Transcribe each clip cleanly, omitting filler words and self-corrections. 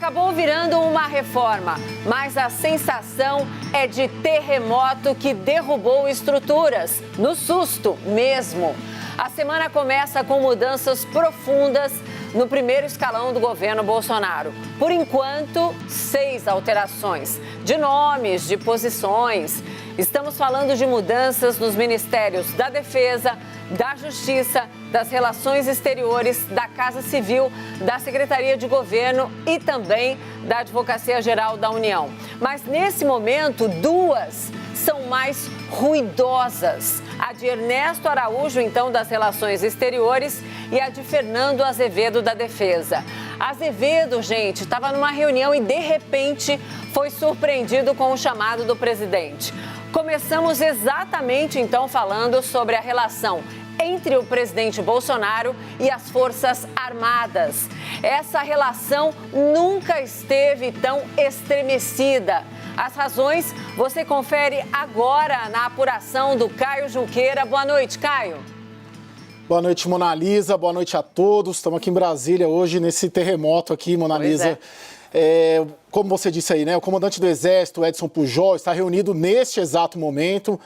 Acabou virando uma reforma, mas a sensação é de terremoto que derrubou estruturas, no susto mesmo. A semana começa com mudanças profundas no primeiro escalão do governo Bolsonaro. Por enquanto, 6 alterações de nomes, de posições. Estamos falando de mudanças nos ministérios da Defesa, da Justiça, das Relações Exteriores, da Casa Civil, da Secretaria de Governo e também da Advocacia Geral da União. Mas nesse momento, 2 são mais ruidosas. A de Ernesto Araújo, então, das Relações Exteriores, e a de Fernando Azevedo, da Defesa. Azevedo, gente, estava numa reunião e, de repente, foi surpreendido com o chamado do presidente. Começamos exatamente, então, falando sobre a relação entre o presidente Bolsonaro e as Forças Armadas. Essa relação nunca esteve tão estremecida. As razões você confere agora na apuração do Caio Junqueira. Boa noite, Caio. Boa noite, Mona Lisa. Boa noite a todos. Estamos aqui em Brasília hoje, nesse terremoto aqui, Mona Lisa. Como você disse aí, né? O comandante do Exército, Edson Pujol, está reunido neste exato momento,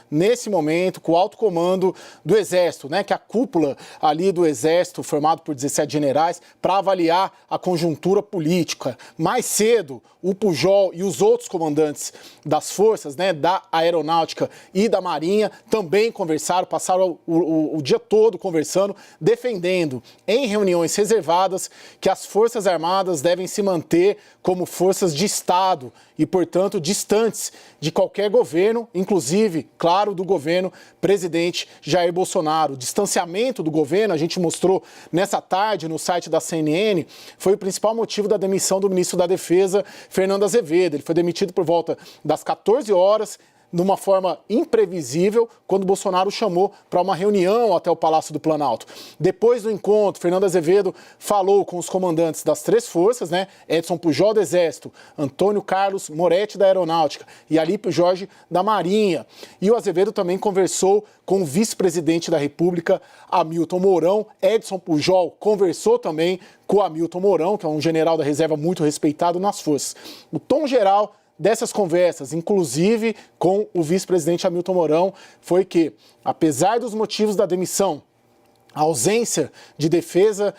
com o alto comando do Exército, né? Que é a cúpula ali do Exército, formado por 17 generais, para avaliar a conjuntura política. Mais cedo, o Pujol e os outros comandantes das forças, né? Da Aeronáutica e da Marinha, também conversaram, passaram o dia todo conversando, defendendo em reuniões reservadas que as Forças Armadas devem se manter como forças de Estado e, portanto, distantes de qualquer governo, inclusive, claro, do governo presidente Jair Bolsonaro. O distanciamento do governo, a gente mostrou nessa tarde no site da CNN, foi o principal motivo da demissão do ministro da Defesa, Fernando Azevedo. Ele foi demitido por volta das 14 horas, numa forma imprevisível, quando Bolsonaro chamou para uma reunião até o Palácio do Planalto. Depois do encontro, Fernando Azevedo falou com os comandantes das 3 forças, né? Edson Pujol, do Exército, Antônio Carlos Moretti, da Aeronáutica, e Alípio Jorge, da Marinha. E o Azevedo também conversou com o vice-presidente da República, Hamilton Mourão. Edson Pujol conversou também com o Hamilton Mourão, que é um general da reserva muito respeitado nas forças. O tom geral dessas conversas, inclusive com o vice-presidente Hamilton Mourão, foi que, apesar dos motivos da demissão, a ausência de defesa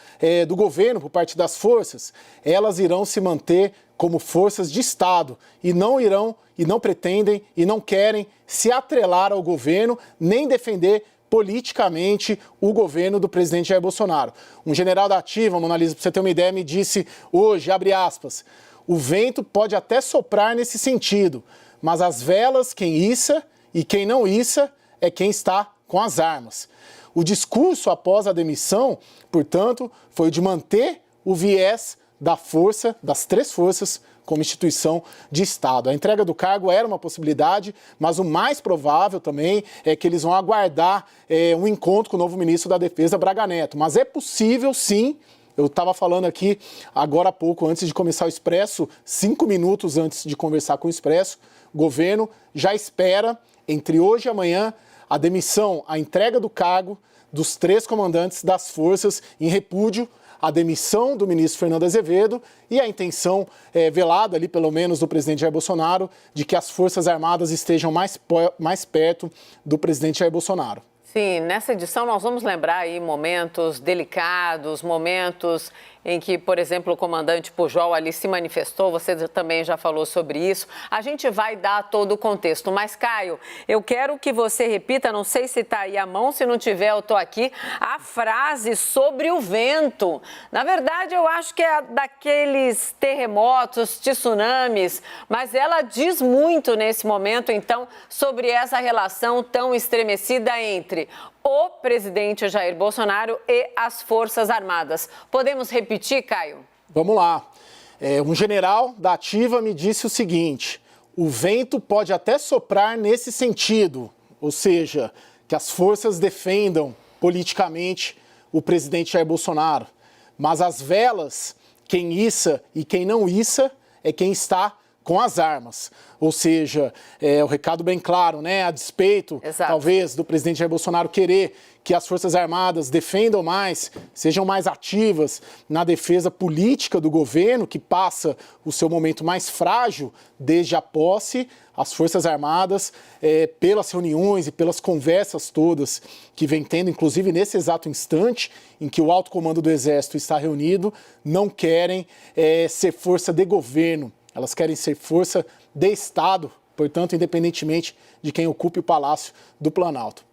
do governo por parte das forças, elas irão se manter como forças de Estado e não pretendem e não querem se atrelar ao governo nem defender politicamente o governo do presidente Jair Bolsonaro. Um general da ativa, Mona Lisa, para você ter uma ideia, me disse hoje, abre aspas, o vento pode até soprar nesse sentido, mas as velas, quem issa e quem não issa é quem está com as armas. O discurso após a demissão, portanto, foi de manter o viés da força, das 3 forças, como instituição de Estado. A entrega do cargo era uma possibilidade, mas o mais provável também é que eles vão aguardar um encontro com o novo ministro da Defesa, Braga Neto. Mas é possível, sim. Eu estava falando aqui agora há pouco, antes de começar o Expresso, 5 minutos antes de conversar com o Expresso, o governo já espera, entre hoje e amanhã, a demissão, a entrega do cargo dos 3 comandantes das forças em repúdio, a demissão do ministro Fernando Azevedo e a intenção velada ali, pelo menos, do presidente Jair Bolsonaro, de que as Forças Armadas estejam mais perto do presidente Jair Bolsonaro. Sim, nessa edição nós vamos lembrar aí momentos delicados, momentos em que, por exemplo, o comandante Pujol ali se manifestou, você também já falou sobre isso. A gente vai dar todo o contexto, mas, Caio, eu quero que você repita, não sei se está aí à mão, se não tiver eu estou aqui, a frase sobre o vento. Na verdade, eu acho que é daqueles terremotos, tsunamis, mas ela diz muito nesse momento, então, sobre essa relação tão estremecida entre o presidente Jair Bolsonaro e as Forças Armadas. Podemos repetir, Caio? Vamos lá. Um general da ativa me disse o seguinte, o vento pode até soprar nesse sentido, ou seja, que as forças defendam politicamente o presidente Jair Bolsonaro, mas as velas, quem issa e quem não issa, é quem está com as armas. Ou seja, o recado bem claro, né? A despeito, talvez, do presidente Jair Bolsonaro querer que as Forças Armadas defendam mais, sejam mais ativas na defesa política do governo, que passa o seu momento mais frágil desde a posse. As Forças Armadas, pelas reuniões e pelas conversas todas que vem tendo, inclusive nesse exato instante em que o alto comando do Exército está reunido, não querem ser força de governo. Elas querem ser força de Estado, portanto, independentemente de quem ocupe o Palácio do Planalto.